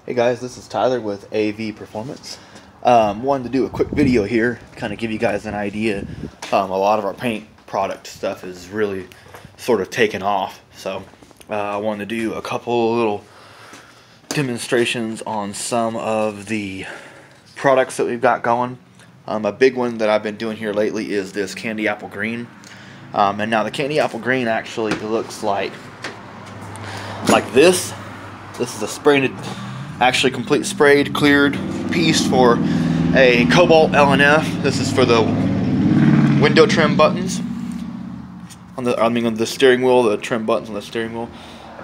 Hey guys, this is Tyler with AV Performance. Wanted to do a quick video here, kind of give you guys an idea. A lot of our paint product stuff is really sort of taken off, so I wanted to do a couple little demonstrations on some of the products that we've got going. A big one that I've been doing here lately is this candy apple green. And now the candy apple green actually looks like this. This is a sprayed, actually complete sprayed, cleared piece for a Cobalt LNF. This is for the window trim buttons on the steering wheel, the trim buttons on the steering wheel.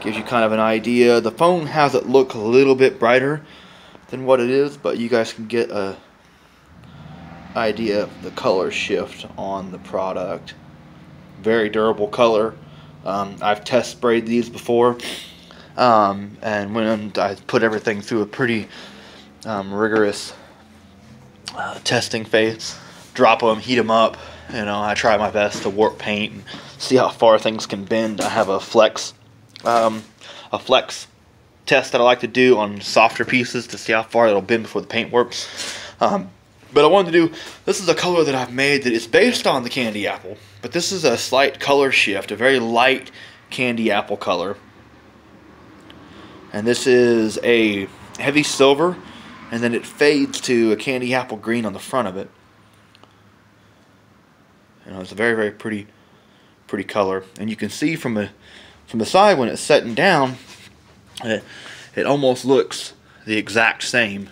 Gives you kind of an idea. The phone has it look a little bit brighter than what it is, but you guys can get a idea of the color shift on the product. Very durable color. I've test sprayed these before. And when I put everything through a pretty rigorous testing phase, drop them, heat them up. You know, I try my best to warp paint and see how far things can bend. I have a flex test that I like to do on softer pieces to see how far it'll bend before the paint warps. But I wanted to do, this is a color that I've made that is based on the candy apple, but this is a slight color shift, a very light candy apple color. And this is a heavy silver, and then it fades to a candy apple green on the front of it. You know, it's a very, very pretty color. And you can see from the side when it's setting down, it almost looks the exact same.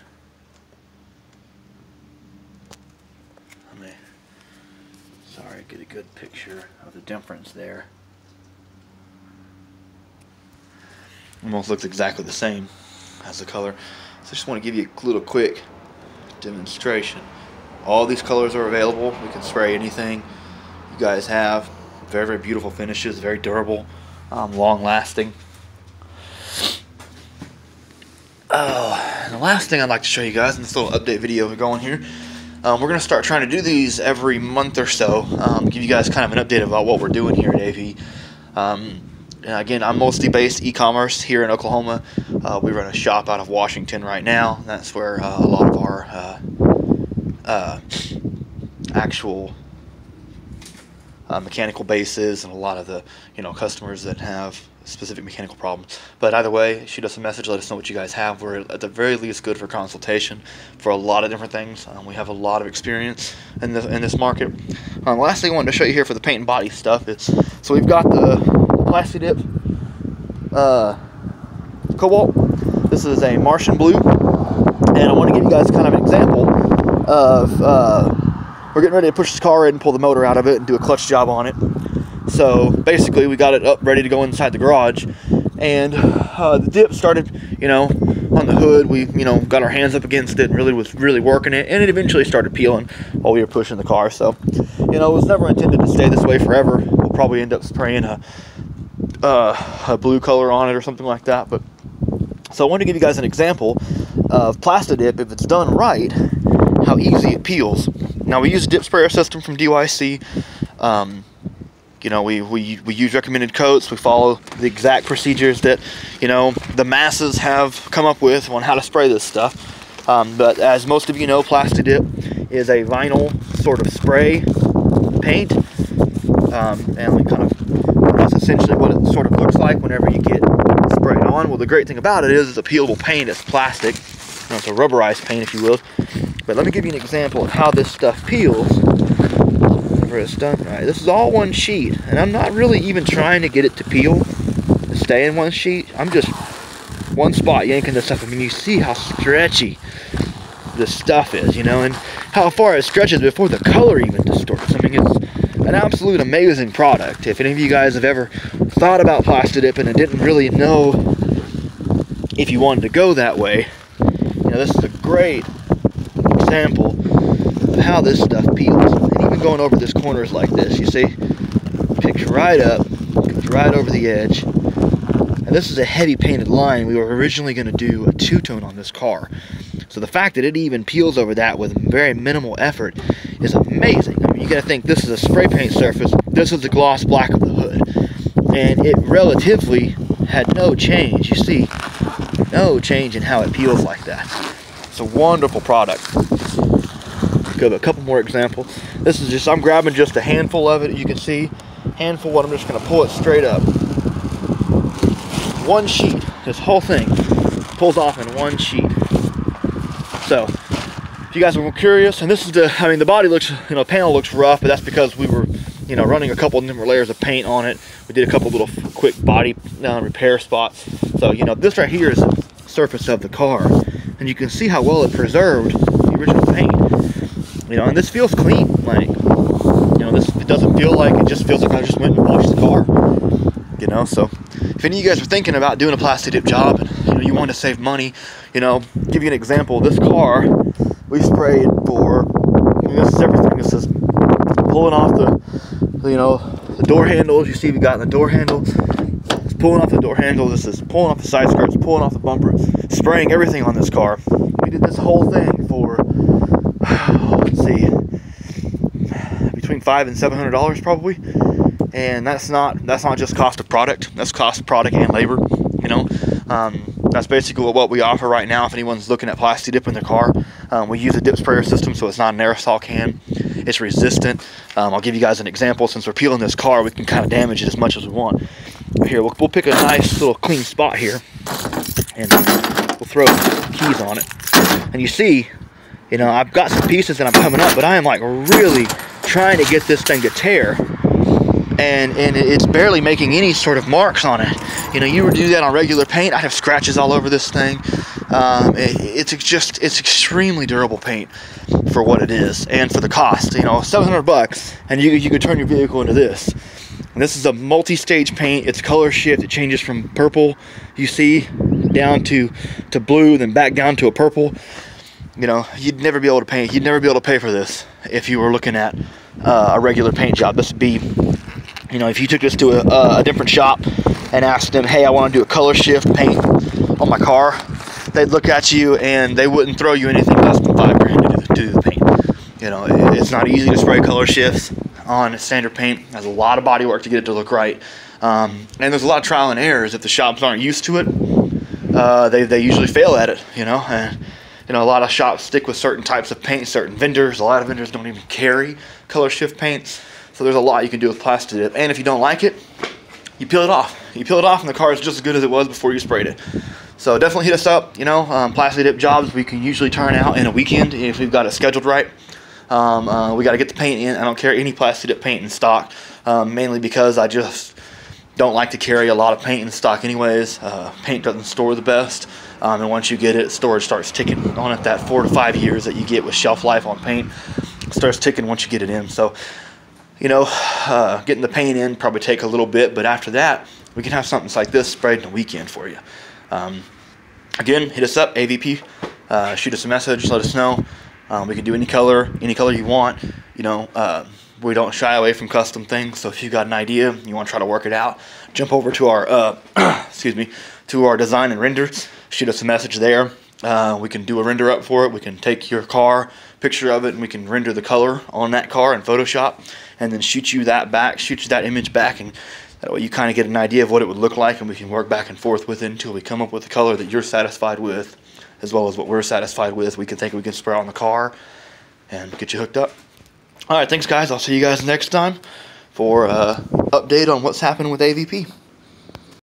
Sorry, get a good picture of the difference there. Almost looks exactly the same as the color. So I just want to give you a little quick demonstration. All these colors are available. We can spray anything you guys have. Very, very beautiful finishes, very durable, long lasting. And the last thing I'd like to show you guys in this little update video we're going here, we're going to start trying to do these every month or so, give you guys kind of an update about what we're doing here at AV. And again, I'm mostly based e-commerce here in Oklahoma. We run a shop out of Washington right now. That's where a lot of our actual mechanical bases and a lot of the customers that have specific mechanical problems. But either way, shoot us a message, let us know what you guys have. We're at the very least good for consultation for a lot of different things. We have a lot of experience in this market. The last thing I wanted to show you here for the paint and body stuff is, so we've got the Plasti Dip Cobalt. This is a Martian blue, and I want to give you guys kind of an example of we're getting ready to push this car in and pull the motor out of it and do a clutch job on it. So basically we got it up ready to go inside the garage, and the dip started on the hood. We got our hands up against it and was really working it, and it eventually started peeling while we were pushing the car. So it was never intended to stay this way forever. We'll probably end up spraying a blue color on it or something like that. But so I want to give you guys an example of Plasti Dip, if it's done right, how easy it peels. Now we use a dip sprayer system from DYC. We use recommended coats. We follow the exact procedures that the masses have come up with on how to spray this stuff. But as most of you know, Plasti Dip is a vinyl sort of spray paint, and we that's essentially what it sort of looks like whenever you get sprayed on. Well, the great thing about it is it's a peelable paint. It's plastic. It's a rubberized paint, if you will. But let me give you an example of how this stuff peels whenever it's done right. This is all one sheet, and I'm not really even trying to get it to peel, to stay in one sheet. I'm just one spot yanking this up. I mean, you see how stretchy this stuff is, and how far it stretches before the color even distorts. I mean, it's an absolute amazing product. If any of you guys have ever thought about Plasti Dip and didn't really know if you wanted to go that way, this is a great example of how this stuff peels. And even going over this corners like this, you see, picks right up, goes right over the edge. And this is a heavy painted line. We were originally going to do a two-tone on this car. So the fact that it even peels over that with very minimal effort is amazing. I mean, you got to think this is a spray paint surface. This is the gloss black of the hood. And it relatively had no change. You see, no change in how it peels like that. It's a wonderful product. Give a couple more examples. This is just, I'm grabbing just a handful of it. You can see, handful, and I'm just gonna pull it straight up. One sheet, this whole thing pulls off in one sheet. So, if you guys are curious, and this is the, I mean, the body looks, you know, panel looks rough, but that's because we were, you know, running a couple of different layers of paint on it. We did a couple little quick body repair spots. So, you know, this right here is the surface of the car, and you can see how well it preserved the original paint. You know, and this feels clean. Like, you know, this, it doesn't feel like, it just feels like I just went and washed the car. You know, so if any of you guys are thinking about doing a plastic dip job, and you know, you want to save money, you know, give you an example. This car, we sprayed for, I mean, this is everything. This is pulling off the, you know, the door handles. You see we got in the door handle. It's pulling off the door handle. This is pulling off the side skirts, pulling off the bumper, spraying everything on this car. We did this whole thing for, let's see, between $500 and $700 probably. And that's not just cost of product. That's cost of product and labor. You know, that's basically what we offer right now. If anyone's looking at plastic dip in their car, we use a dip sprayer system, so it's not an aerosol can. It's resistant. I'll give you guys an example. Since we're peeling this car, we can kind of damage it as much as we want. Here, we'll pick a nice little clean spot here, and we'll throw keys on it. And you see, you know, I've got some pieces that I'm coming up, but I am like really trying to get this thing to tear. And it's barely making any sort of marks on it. You know, you would do that on regular paint, I'd have scratches all over this thing. It's extremely durable paint for what it is and for the cost. You know, $700, and you could turn your vehicle into this. And this is a multi-stage paint. It's color shift. It changes from purple, you see, down to blue, then back down to a purple. You know, you'd never be able to paint. You'd never be able to pay for this if you were looking at a regular paint job. This would be, you know, if you took this to a different shop and asked them, hey, I want to do a color shift paint on my car, they'd look at you and they wouldn't throw you anything less than $5 grand to do the paint. You know, it's not easy to spray color shifts on standard paint. There's a lot of body work to get it to look right. And there's a lot of trial and errors. If the shops aren't used to it, they usually fail at it, you know. And, you know, a lot of shops stick with certain types of paint, certain vendors. A lot of vendors don't even carry color shift paints. So there's a lot you can do with plastic dip. And if you don't like it, you peel it off. You peel it off and the car is just as good as it was before you sprayed it. So definitely hit us up. You know, plastic dip jobs we can usually turn out in a weekend if we've got it scheduled right. We got to get the paint in. I don't carry any plastic dip paint in stock, mainly because I just don't like to carry a lot of paint in stock anyways. Paint doesn't store the best. And once you get it, storage starts ticking on it. That 4 to 5 years that you get with shelf life on paint starts ticking once you get it in. So, you know, getting the paint in probably take a little bit, but after that, we can have something like this sprayed in a weekend for you. Again, hit us up, AVP. Shoot us a message, let us know. We can do any color you want. You know, we don't shy away from custom things. So if you've got an idea, you want to try to work it out, jump over to our excuse me, to our design and render. Shoot us a message there. We can do a render up for it. We can take your car, picture of it, and we can render the color on that car in Photoshop, and then shoot you that image back, and that way you kind of get an idea of what it would look like, and we can work back and forth with it until we come up with a color that you're satisfied with, as well as what we're satisfied with. We can think we can spray on the car and get you hooked up. All right, thanks guys. I'll see you guys next time for update on what's happening with AVP.